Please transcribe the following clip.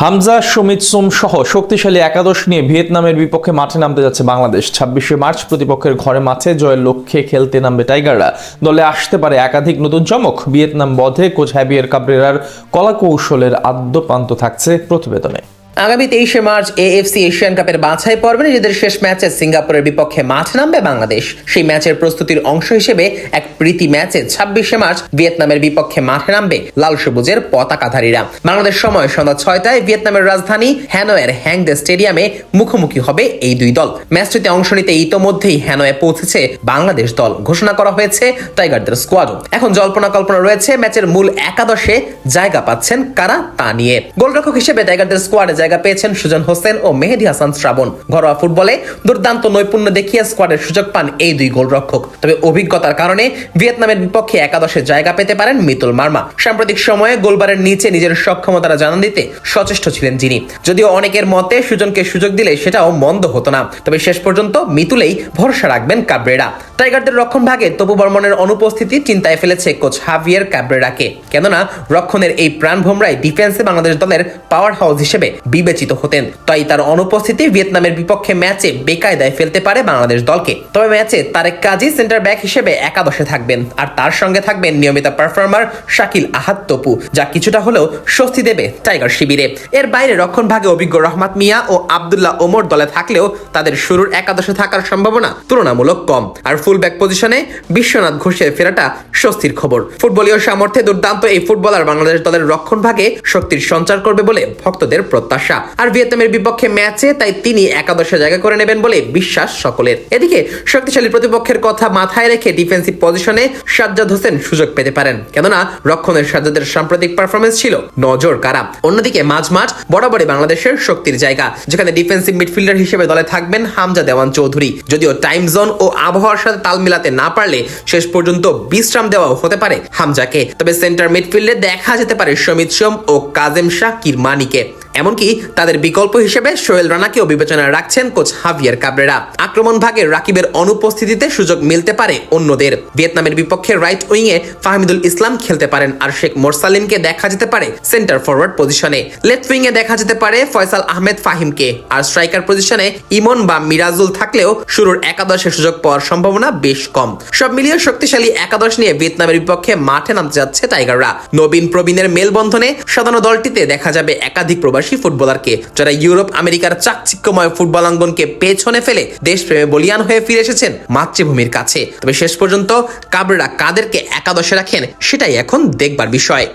হামজা সুমিত সোম সহ শক্তিশালী একাদশ নিয়ে ভিয়েতনামের বিপক্ষে মাঠে নামতে যাচ্ছে বাংলাদেশ। ২৬শে মার্চ প্রতিপক্ষের ঘরে মাঠে জয়ের লক্ষ্যে খেলতে নামবে টাইগাররা। দলে আসতে পারে একাধিক নতুন চমক। ভিয়েতনাম বধে কোচ হ্যাভিয়ের কাবরেরার কলাকৌশলের আদ্যপ্রান্ত থাকছে প্রতিবেদনে। আগামী 23শে মার্চ এএফসি এশিয়ান কাপের বাছাই পর্বে নিজেদের শেষ ম্যাচে সিঙ্গাপুরের বিপক্ষে মাঠে নামবে বাংলাদেশ। সেই ম্যাচের প্রস্তুতির অংশ হিসেবে এক প্রীতি ম্যাচে ২৬শে মার্চ ভিয়েতনামের বিপক্ষে মাঠে নামবে লাল সবুজের পতাকাধারীরা। বাংলাদেশ সময় সন্ধ্যা ৬টায় ভিয়েতনামের রাজধানী হ্যানয়ের হ্যাংদে স্টেডিয়ামে মুখোমুখি হবে এই দুই দল। ম্যাচটিতে অংশ নিতে ইতোমধ্যেই হ্যানয়ে পৌঁছেছে বাংলাদেশ দল। ঘোষণা করা হয়েছে টাইগারদের স্কোয়াডও। এখন জল্পনা কল্পনা রয়েছে ম্যাচের মূল একাদশে জায়গা পাচ্ছেন কারা তা নিয়ে। গোলরক্ষক হিসেবে টাইগারদের স্কোয়াডে জায়গা পেয়েছেন সুজন হোসেন ও মেহেদী হাসান শ্রাবণ। ঘরোয়া ফুটবলে দুর্দান্ত নৈপুণ্য দেখিয়ে স্কোয়াডের সুযোগ পান এই দুই গোলরক্ষক। তবে অভিজ্ঞতার কারণে ভিয়েতনামের বিপক্ষে একাদশে জায়গা পেতে পারেন মিতুল মার্মা। সাম্প্রতিক সময়ে গোলবারের নিচে নিজের সক্ষমতাটা জানান দিতে সচেষ্ট ছিলেন যিনি। যদিও অনেকের মতে সুজনকে সুযোগ দিলে সেটাও মন্দ হতো না, তবে শেষ পর্যন্ত মিতুলেই ভরসা রাখবেন কাবরেরা। টাইগারদের রক্ষণ ভাগে তপু বর্মনের অনুপস্থিতি চিন্তায় ফেলেছে কোচ হাভিয়ের কাবরেরাকে। কেননা রক্ষণের এই প্রাণভোমরাই ডিফেন্সে বাংলাদেশ দলের পাওয়ার হাউস হিসেবে বিবেচিত হতেন। তাই তার অনুপস্থিতি ভিয়েতনামের বিপক্ষে ম্যাচে বেকায়দায় ফেলতে পারে বাংলাদেশ দলকে। তবে ম্যাচে তারেক কাজী সেন্টার ব্যাক হিসেবে একাদশে থাকবেন, আর তার সঙ্গে থাকবেন নিয়মিত পারফর্মার শাকিল আহাদ তপু, যা কিছুটা হলেও স্বস্তি দেবে টাইগার শিবিরে। এর বাইরে রক্ষণ ভাগে অভিজ্ঞ রহমত মিয়া ও আব্দুল্লাহ ওমর দলে থাকলেও তাদের শুরুর একাদশে থাকার সম্ভাবনা তুলনামূলক কম। আর ফুল ব্যাক পজিশনে বিশ্বনাথ ঘোষের ফেরাটা স্বস্তির খবর। ফুটবলীয় সামর্থ্যে দুর্দান্ত এই ফুটবলার বাংলাদেশ দলের রক্ষণ ভাগে শক্তির সঞ্চার করবে বলে ভক্তদের প্রত্যাশা। আর ভিয়েতনামের বিপক্ষে ম্যাচে তাই তিনি একাদশে জায়গা করে নেবেন বলে বিশ্বাস সকলের। এদিকে শক্তিশালী প্রতিপক্ষের কথা মাথায় রেখে ডিফেন্সিভ পজিশনে সাজ্জাদ হোসেন সুযোগ পেতে পারেন, কেননা রক্ষণের সাজ্জাদের সাম্প্রতিক পারফরমেন্স ছিল নজর কাড়া। অন্যদিকে মাঝমাঠ বরাবরই বাংলাদেশের শক্তির জায়গা, যেখানে ডিফেন্সিভ মিডফিল্ডার হিসেবে দলে থাকবেন হামজা দেওয়ান চৌধুরী। যদিও টাইম জোন ও আবহাওয়ার সাথে তাল মিলাতে না পারলে শেষ পর্যন্ত বিশ্রাম দেওয়াও হতে পারে হামজাকে। তবে সেন্টার মিডফিল্ডে দেখা যেতে পারে সমিত সোম ও কাজেম শাহ কিরমানিকে। এমনকি তাদের বিকল্প হিসেবে সোহেল রানাকেও বিবেচনায় রাখছেন কোচ হাভিয়ের কাবরেরা। আক্রমণ ভাগে রাকিবের অনুপস্থিতিতে সুযোগ মিলতে পারে অন্যদের। ভিয়েতনামের বিপক্ষে রাইট উইংয়ে ফাহমিদুল ইসলাম খেলতে পারেন, আর শেখ মোরসালিমকে দেখা যেতে পারে সেন্টার ফরওয়ার্ড পজিশনে। লেফট উইংয়ে দেখা যেতে পারে ফয়সাল আহমেদ ফাহিমকে, আর স্ট্রাইকার পজিশনে ইমন বা মিরাজুল থাকলেও শুরুর একাদশে সুযোগ পাওয়ার সম্ভাবনা বেশ কম। সব মিলিয়ে শক্তিশালী একাদশ নিয়ে ভিয়েতনামের বিপক্ষে মাঠে নামতে যাচ্ছে টাইগাররা। নবীন প্রবীণের মেলবন্ধনে সাধারণ দলটিতে দেখা যাবে একাধিক প্রবাসী ফুটবলারকে, যারা ইউরোপ আমেরিকার চাকচিক্যময় ফুটবল অঙ্গনকে পেছনে ফেলে দেশপ্রেমে বলিয়ান হয়ে ফিরে এসেছেন মাতৃভূমির কাছে। তবে শেষ পর্যন্ত কাবরেরা কাদেরকে একাদশে রাখেন সেটাই এখন দেখবার বিষয়।